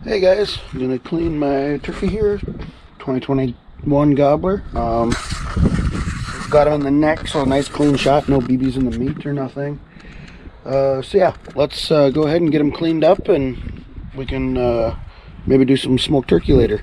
Hey guys, I'm gonna clean my turkey here, 2021 gobbler. Got him in the neck, so a nice clean shot, no BBs in the meat or nothing. So yeah, let's go ahead and get him cleaned up, and we can maybe do some smoked turkey later.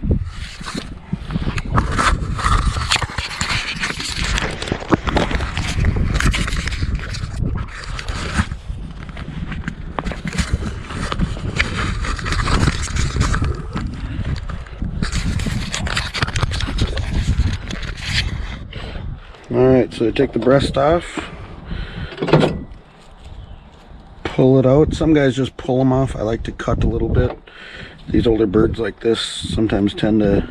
Alright, so take the breast off, pull it out. Some guys just pull them off. I like to cut a little bit. These older birds like this sometimes tend to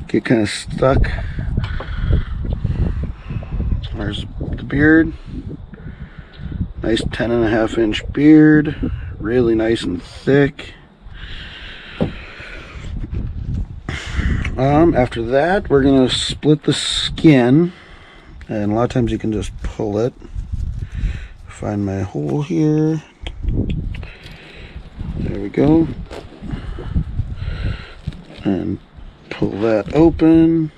get kind of stuck. There's the beard. Nice 10.5-inch beard. Really nice and thick. After that, we're going to split the skin. And a lot of times you can just pull it. Find my hole here. There we go. And pull that open.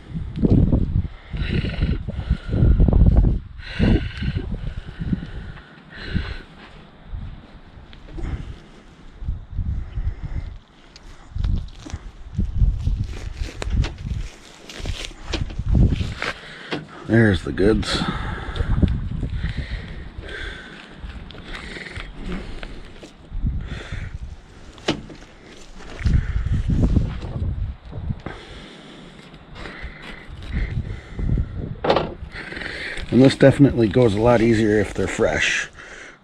There's the goods. And this definitely goes a lot easier if they're fresh.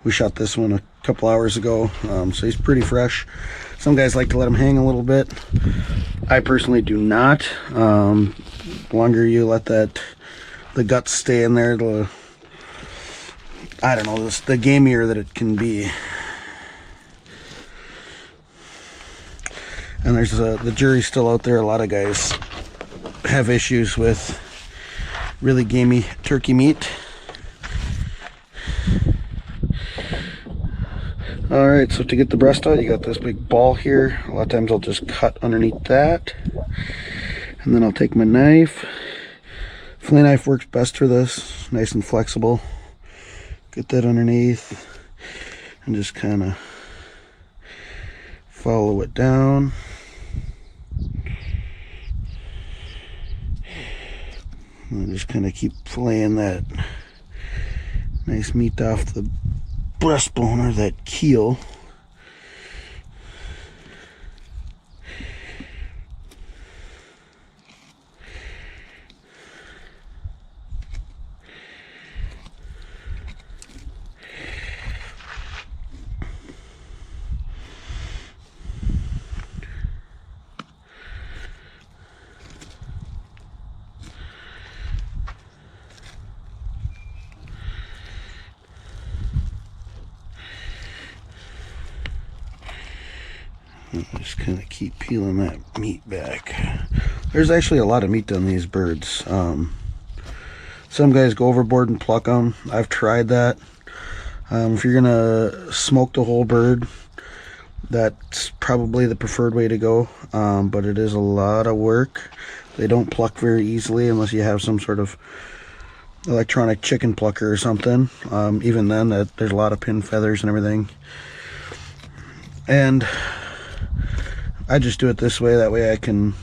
We shot this one a couple hours ago, so he's pretty fresh. Some guys like to let him hang a little bit. I personally do not. The longer you let the guts stay in there, I don't know, the gamier that it can be. And there's the jury's still out there. A lot of guys have issues with really gamey turkey meat. Alright, so to get the breast out, you got this big ball here. A lot of times I'll just cut underneath that. And then I'll take my knife. Fillet knife works best for this. Nice and flexible. Get that underneath. And just kind of follow it down. And just kind of keep filleting that nice meat off the breastbone or that keel. Just kind of keep peeling that meat back. There's actually a lot of meat on these birds. Some guys go overboard and pluck them. I've tried that. If you're gonna smoke the whole bird, that's probably the preferred way to go. But it is a lot of work. They don't pluck very easily unless you have some sort of electronic chicken plucker or something. Even then, there's a lot of pin feathers and everything. And I just do it this way. That way I can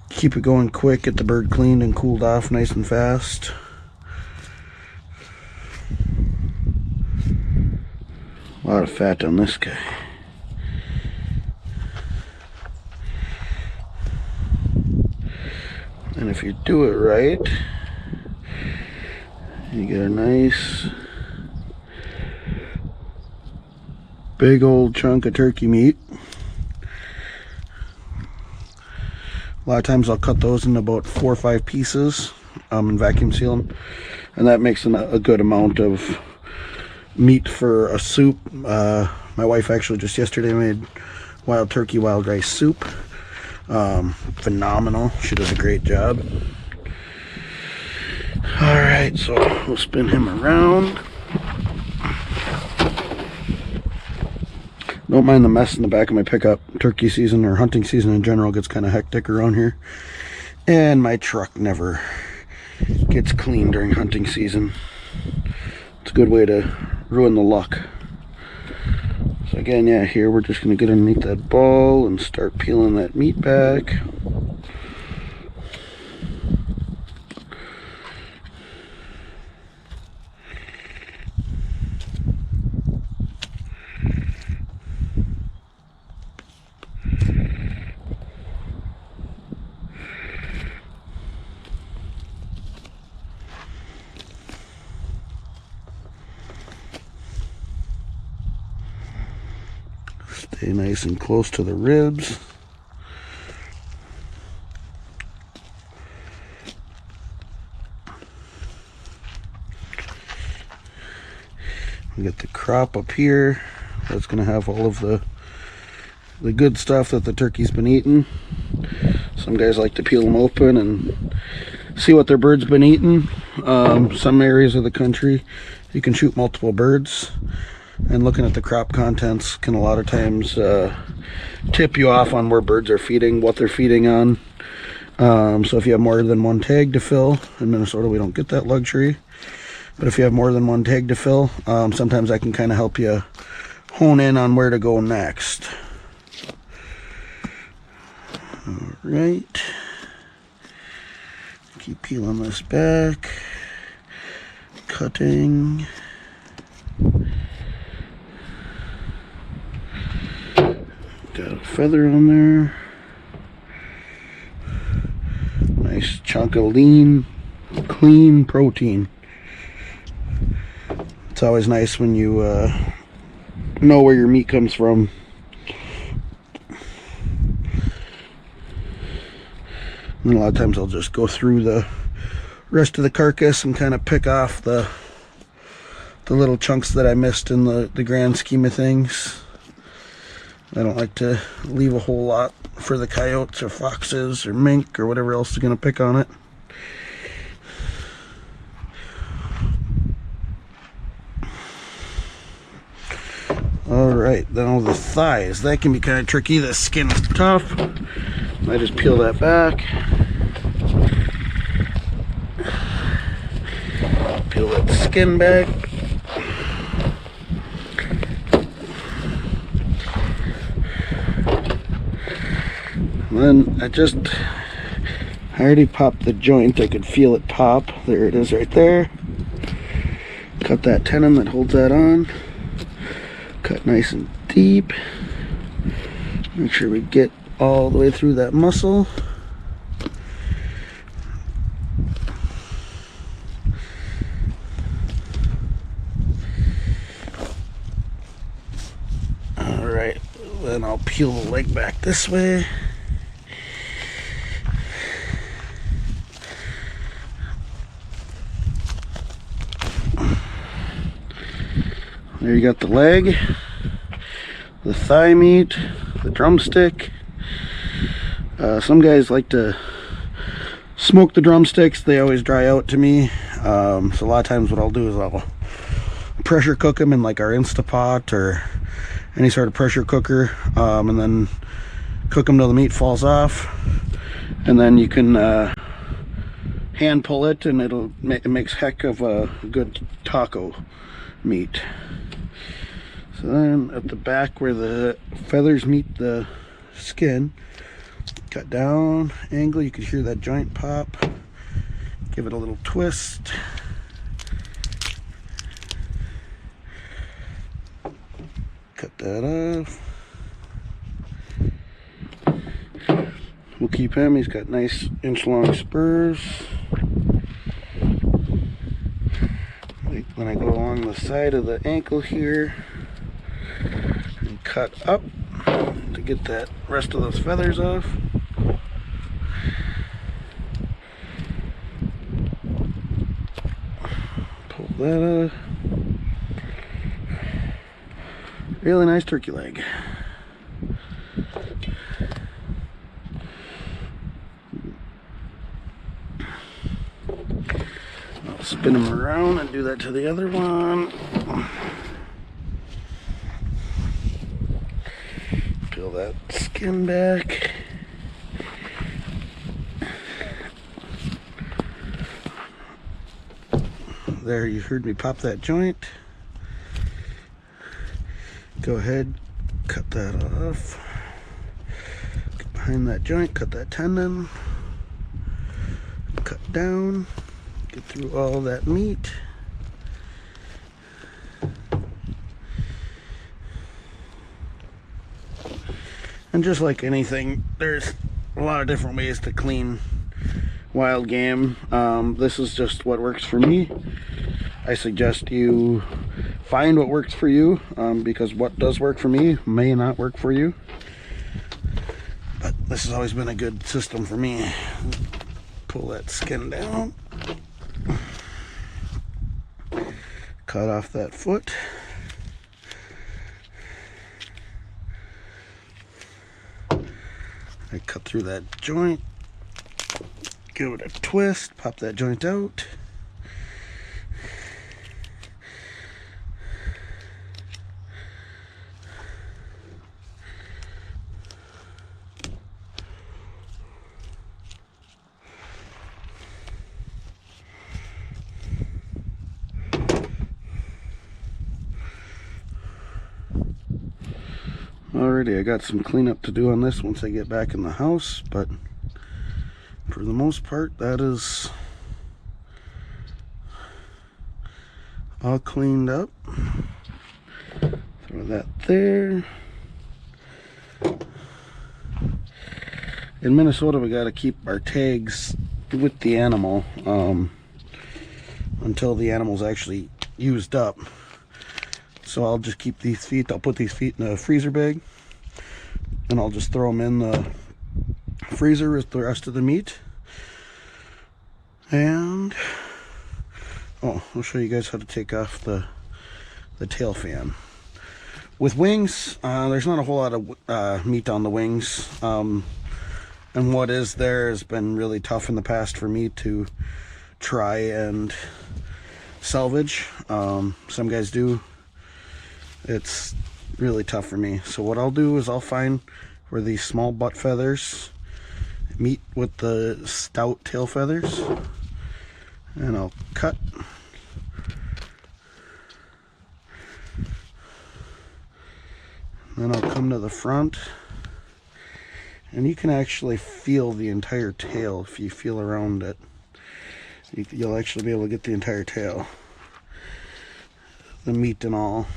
keep it going quick, get the bird cleaned and cooled off nice and fast. A lot of fat on this guy. And if you do it right, you get a nice big old chunk of turkey meat. A lot of times I'll cut those in about 4 or 5 pieces and vacuum seal them, and that makes a good amount of meat for a soup. My wife actually just yesterday made wild turkey wild rice soup. Phenomenal. She does a great job. Alright, so we'll spin him around. Don't mind the mess in the back of my pickup. Turkey season, or hunting season in general, gets kind of hectic around here. And my truck never gets clean during hunting season. It's a good way to ruin the luck. So again, yeah, here we're just going to get underneath that ball and start peeling that meat back. Stay nice and close to the ribs. We got the crop up here. That's going to have all of the good stuff that the turkey's been eating. Some guys like to peel them open and see what their bird's been eating. Some areas of the country you can shoot multiple birds, and looking at the crop contents can a lot of times tip you off on where birds are feeding, what they're feeding on. So if you have more than one tag to fill, in Minnesota we don't get that luxury, but if you have more than one tag to fill, sometimes I can kind of help you hone in on where to go next. All right, keep peeling this back, cutting. Got a feather on there. Nice chunk of lean, clean protein. It's always nice when you know where your meat comes from. And a lot of times I'll just go through the rest of the carcass and kind of pick off the little chunks that I missed in the grand scheme of things. I don't like to leave a whole lot for the coyotes or foxes or mink or whatever else is going to pick on it. Alright, then all the thighs. That can be kind of tricky. The skin is tough. I just peel that back. Peel that skin back. And then I already popped the joint. I could feel it pop. There it is right there. Cut that tenon that holds that on. Cut nice and deep. Make sure we get all the way through that muscle. Alright, then I'll peel the leg back this way. There you got the leg, the thigh meat, the drumstick. Some guys like to smoke the drumsticks. They always dry out to me. So a lot of times what I'll do is I'll pressure cook them in like our Instapot or any sort of pressure cooker, and then cook them till the meat falls off. And then you can hand pull it, and it makes heck of a good taco meat. So then at the back where the feathers meet the skin, cut down, angle, you could hear that joint pop. Give it a little twist. Cut that off. We'll keep him. He's got nice inch-long spurs. Then I go along the side of the ankle here and cut up to get that rest of those feathers off. Pull that off. Really nice turkey leg. I'll spin them around and do that to the other one. peel that skin back. There, you heard me pop that joint. Go ahead, cut that off. Get behind that joint, cut that tendon. Cut down, get through all that meat. And just like anything, there's a lot of different ways to clean wild game. This is just what works for me. I suggest you find what works for you, because what does work for me may not work for you. But this has always been a good system for me. Pull that skin down. Cut off that foot. I cut through that joint, give it a twist, pop that joint out. Alrighty, I got some cleanup to do on this once I get back in the house, but for the most part, that is all cleaned up. Throw that there. In Minnesota, we got to keep our tags with the animal until the animal's actually used up. So I'll just keep these feet, I'll put these feet in a freezer bag, and I'll just throw them in the freezer with the rest of the meat. And I'll show you guys how to take off the tail fan. With wings, there's not a whole lot of meat on the wings, and what is there has been really tough in the past for me to try and salvage. Some guys do. It's really tough for me. So what I'll do is I'll find where these small butt feathers meet with the stout tail feathers, and I'll cut. Then I'll come to the front, and you can actually feel the entire tail. If you feel around it, you'll actually be able to get the entire tail, the meat and all.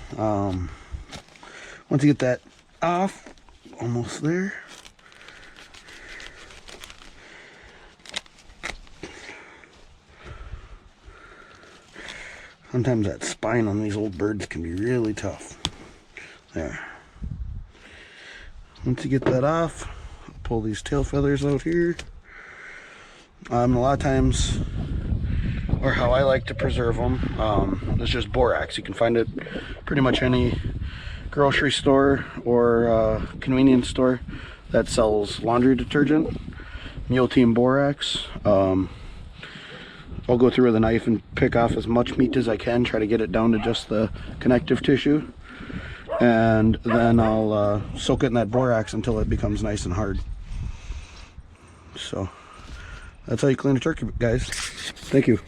Once you get that off, almost there. Sometimes that spine on these old birds can be really tough. There. Once you get that off, pull these tail feathers out here. A lot of times, or how I like to preserve them, is just borax. You can find it pretty much any grocery store or convenience store that sells laundry detergent. Mule Team Borax. I'll go through with a knife and pick off as much meat as I can, try to get it down to just the connective tissue, and then I'll soak it in that borax until it becomes nice and hard. So that's how you clean a turkey, guys. Thank you.